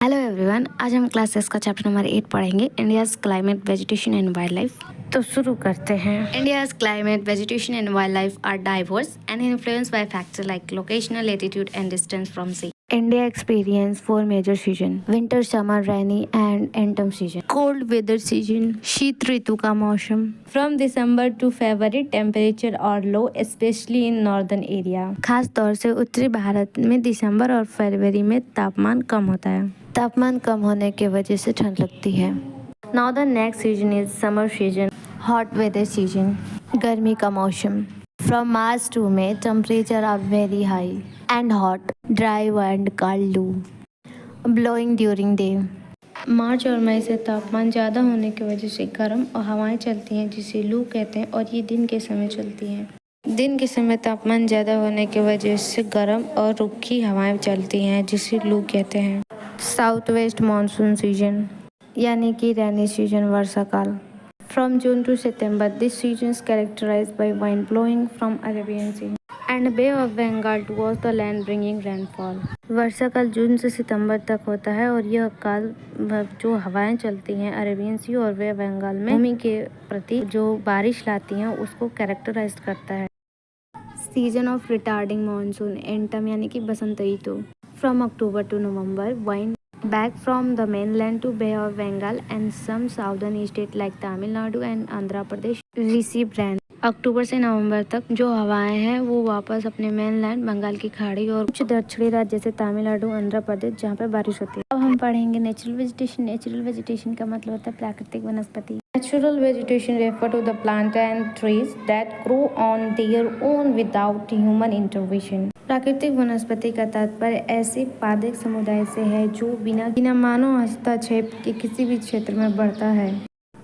Hello everyone, आज हम class 6 का चैप्टर नंबर 8 पढ़ेंगे, India's climate, vegetation and wildlife. तो शुरू करते हैं। India's climate, vegetation and wildlife are diverse and influenced by factors like locational, latitude and distance from sea. India experience 4 major seasons: winter, summer, rainy and autumn season. Cold weather season, शीत ऋतु का मौसम। From December to February, temperature are low, especially in northern area. खास तौर से उत्तरी भारत में दिसंबर और फरवरी में तापमान कम होता है। तापमान कम होने की वजह से ठंड लगती है। Now the next season is summer season, hot weather season. गर्मी का मौसम। From March to May, temperature are very high and hot, dry and cold dew, blowing during day. मार्च और मई से तापमान ज़्यादा होने की वजह से गर्म और हवाएं चलती हैं जिसे लू कहते हैं, और ये दिन के समय चलती हैं। दिन के समय तापमान ज़्यादा होने की वजह से गर्म और रुखी हवाएं चलती हैं जिसे लू कहते हैं। साउथ वेस्ट मानसून सीजन यानी कि रेनी सीजन, वर्षा काल। From June to September, this season is characterized by wind blowing from Arabian Sea and Bay of Bengal towards the land bringing rainfall. वर्षा काल जून से सितंबर तक होता है और यह काल जो हवाएं चलती हैं अरेबियन सी और वे बंगाल में भूमि के प्रति जो बारिश लाती हैं उसको कैरेक्टराइज करता है। सीजन ऑफ रिटार्डिंग मानसून, एंटम यानी कि बसंत ऋतु। From October to November, wind back from the mainland to Bay of Bengal and some southern states like Tamil Nadu and Andhra Pradesh receive rain. अक्टूबर से नवंबर तक जो हवाएं हैं वो वापस अपने मेनलैंड बंगाल की खाड़ी और कुछ दक्षिणी राज्य जैसे तमिलनाडु, आंध्र प्रदेश जहाँ पे बारिश होती है। अब हम पढ़ेंगे नेचुरल वेजिटेशन। नेचुरल वेजिटेशन का मतलब होता है प्राकृतिक वनस्पति। Natural vegetation refer to the plant and trees that grow on their own without human intervention. प्राकृतिक वनस्पति का तात्पर्य ऐसे पादप समुदाय से है जो बिना मानव हस्तक्षेप के किसी भी क्षेत्र में बढ़ता है।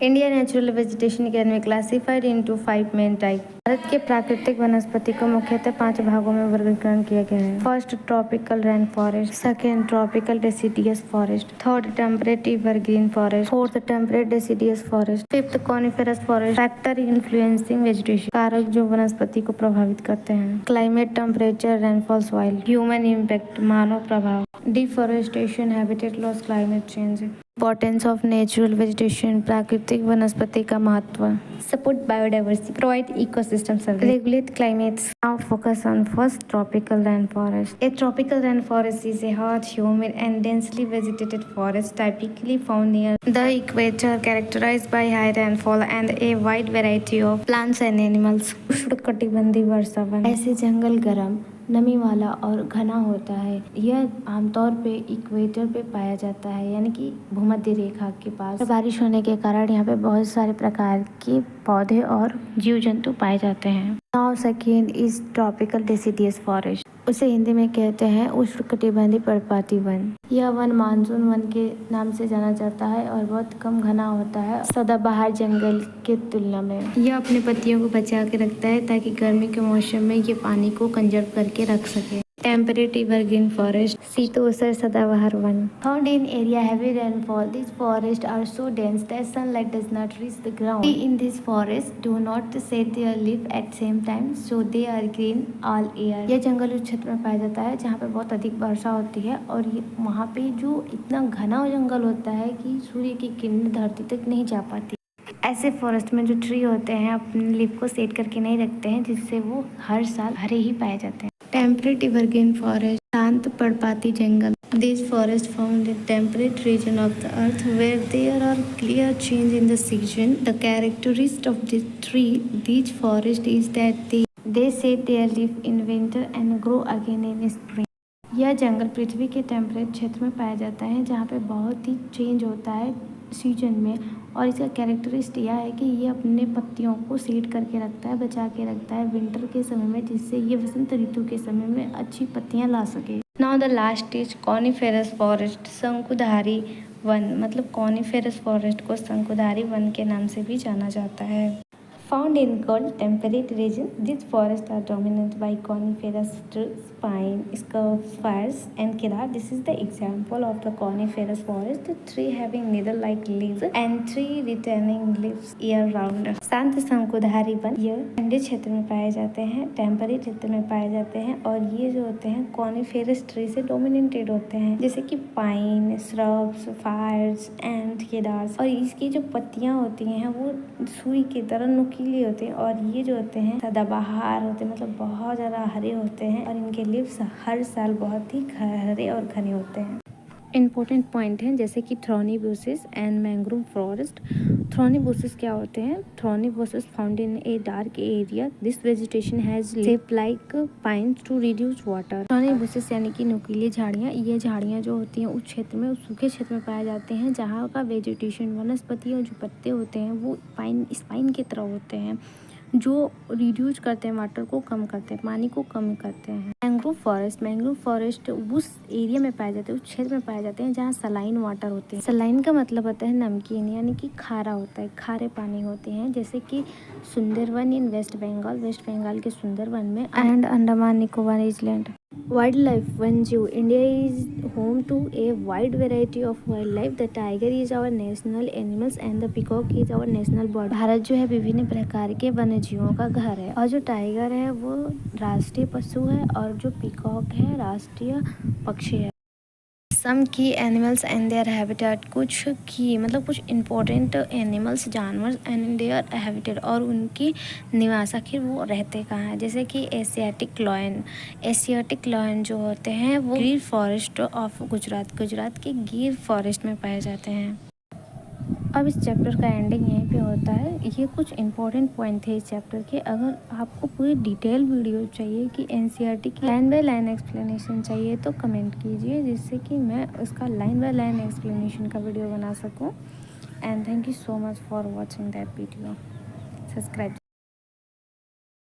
India natural vegetation can be classified into 5 main type. Bharat के प्राकृतिक वनस्पति को मुख्यतः 5 भागों में वर्गीकरण किया गया है। First, tropical rain forest. Second, tropical deciduous forest. Third, temperate evergreen forest. Fourth, temperate deciduous forest. Fifth, coniferous forest. Factor influencing vegetation, कारक जो वनस्पति को प्रभावित करते हैं। Climate, temperature, rainfall, soil. Human impact, मानव प्रभाव। Deforestation, habitat loss, climate change. Importance of natural vegetation, प्राकृतिक वनस्पति का महत्व। Support biodiversity, provide ecosystem service, regulate climates. Now focus on first, tropical rain forest. A tropical rain forest is a hot, humid and densely vegetated forest typically found near the equator, characterized by high rainfall and a wide variety of plants and animals. उष्णकटिबंधीय वर्षा one, ऐसे जंगल गर्म, नमी वाला और घना होता है। यह आमतौर पे इक्वेटर पे पाया जाता है यानी कि भूमध्य रेखा के पास। बारिश होने के कारण यहाँ पे बहुत सारे प्रकार के पौधे और जीव जंतु पाए जाते हैं। Now second is tropical deciduous forest. उसे हिंदी में कहते हैं उष्णकटिबंधीय पर्णपाती वन। यह वन मानसून वन के नाम से जाना जाता है और बहुत कम घना होता है सदाबहार जंगल के तुलना में। यह अपने पत्तियों को बचा के रखता है ताकि गर्मी के मौसम में ये पानी को कंजर्व करके रख सके। टेम्परेट एवरग्रीन फॉरेस्ट, शीतोष्ण सदाबहार one. Found in area heavy rainfall, these forests are so dense that sunlight does not reach the ground. Trees in these forests do not shed their leaf at same time, so they are green all year. यह जंगल उस क्षेत्र में पाया जाता है जहाँ पे बहुत अधिक वर्षा होती है और वहाँ पे जो इतना घना जंगल होता है कि सूर्य की किरणें धरती तक नहीं जा पाती। ऐसे फॉरेस्ट में जो ट्री होते हैं अपने लीफ को सेट करके नहीं रखते हैं जिससे वो हर साल हरे ही पाए जाते हैं। टेम्परेट एवरग्रीन फॉरेस्ट, शांत पर्णपाती जंगल। These forests found in temperate region of the earth where there are clear change in the season. The characteristic of these forests is that they shed their leaf in winter and grow again in spring. यह जंगल पृथ्वी के temperate क्षेत्र में पाया जाता है जहाँ पे बहुत ही चेंज होता है सीजन में, और इसका कैरेक्टरिस्टिक यह है कि ये अपने पत्तियों को सेट करके रखता है, बचा के रखता है विंटर के समय में, जिससे ये वसंत ऋतु के समय में अच्छी पत्तियां ला सके। Now the last is coniferous forest, शंकुधारी वन। मतलब कॉनिफेरस फॉरेस्ट को शंकुधारी वन के नाम से भी जाना जाता है। Found in cold temperate regions, these forests are dominated by coniferous trees, pine, scrubs, firs, and kedar. This is the example of the coniferous forest. The tree having needle-like leaves and tree retaining leaves year-round. शांत शंकुधारी one ये ठंडे क्षेत्र में पाए जाते हैं, temperate क्षेत्र में पाए जाते हैं और ये जो होते हैं कॉनिफेरस ट्री से डोमिनेटेड होते हैं, जैसे कि पाइन, श्रब्स, फायर्स एंड केदार्स। और इसकी जो पत्तियां होती हैं वो सुई की तरह नुकीली होती हैं और ये जो होते हैं सदाबहार होते हैं, मतलब बहुत ज़्यादा हरे होते हैं और इनके लीव्स हर साल बहुत ही हरे और घने होते हैं। इम्पोर्टेंट पॉइंट हैं जैसे कि thorny bushes and mangrove forest. Thorny bushes क्या होते हैं? Thorny bushes found in a dark area. This vegetation has shape like pines to reduce water. Thorny bushes यानी कि नुकीली झाड़ियाँ, ये झाड़ियाँ जो होती हैं उस क्षेत्र में, उस सूखे क्षेत्र में पाए जाते हैं जहाँ का वेजिटेशन, वनस्पति और जो पत्ते होते हैं वो स्पाइन की तरह होते हैं, जो रिड्यूस करते हैं वाटर को, कम करते हैं, पानी को कम करते हैं। मैंग्रोव फॉरेस्ट उस एरिया में पाए जाते हैं, उस क्षेत्र में पाए जाते हैं जहाँ सलाइन वाटर होते हैं। सलाइन का मतलब होता है नमकीन, यानी कि खारा होता है, खारे पानी होते हैं, जैसे कि सुंदरवन इन वेस्ट बंगाल के सुंदरवन में and Andaman Nicobar island. Wildlife वन्यजीव। India is home to a wide variety of wildlife. The tiger is our national animals and the peacock is our national bird. Bharat जो है विभिन्न प्रकार के वन्यजीवों का घर है और जो टाइगर है वो राष्ट्रीय पशु है और जो पीकॉक है राष्ट्रीय पक्षी है। सम की एनिमल्स एंड देयर हैबिटेट। कुछ की मतलब कुछ इम्पोर्टेंट एनिमल्स, जानवर एंड देयर हैबिटेट और उनकी निवास, आखिर वो रहते कहाँ हैं, जैसे कि एशियाटिक लॉयन जो होते हैं वो गिर फॉरेस्ट ऑफ गुजरात के गिर फॉरेस्ट में पाए जाते हैं। अब इस चैप्टर का एंडिंग यहीं पे होता है। ये कुछ इंपॉर्टेंट पॉइंट थे इस चैप्टर के। अगर आपको पूरी डिटेल वीडियो चाहिए कि एनसीईआरटी की लाइन बाय लाइन एक्सप्लेनेशन चाहिए तो कमेंट कीजिए, जिससे कि मैं उसका लाइन बाय लाइन एक्सप्लेनेशन का वीडियो बना सकूं। And thank you so much for watching that video. Subscribe.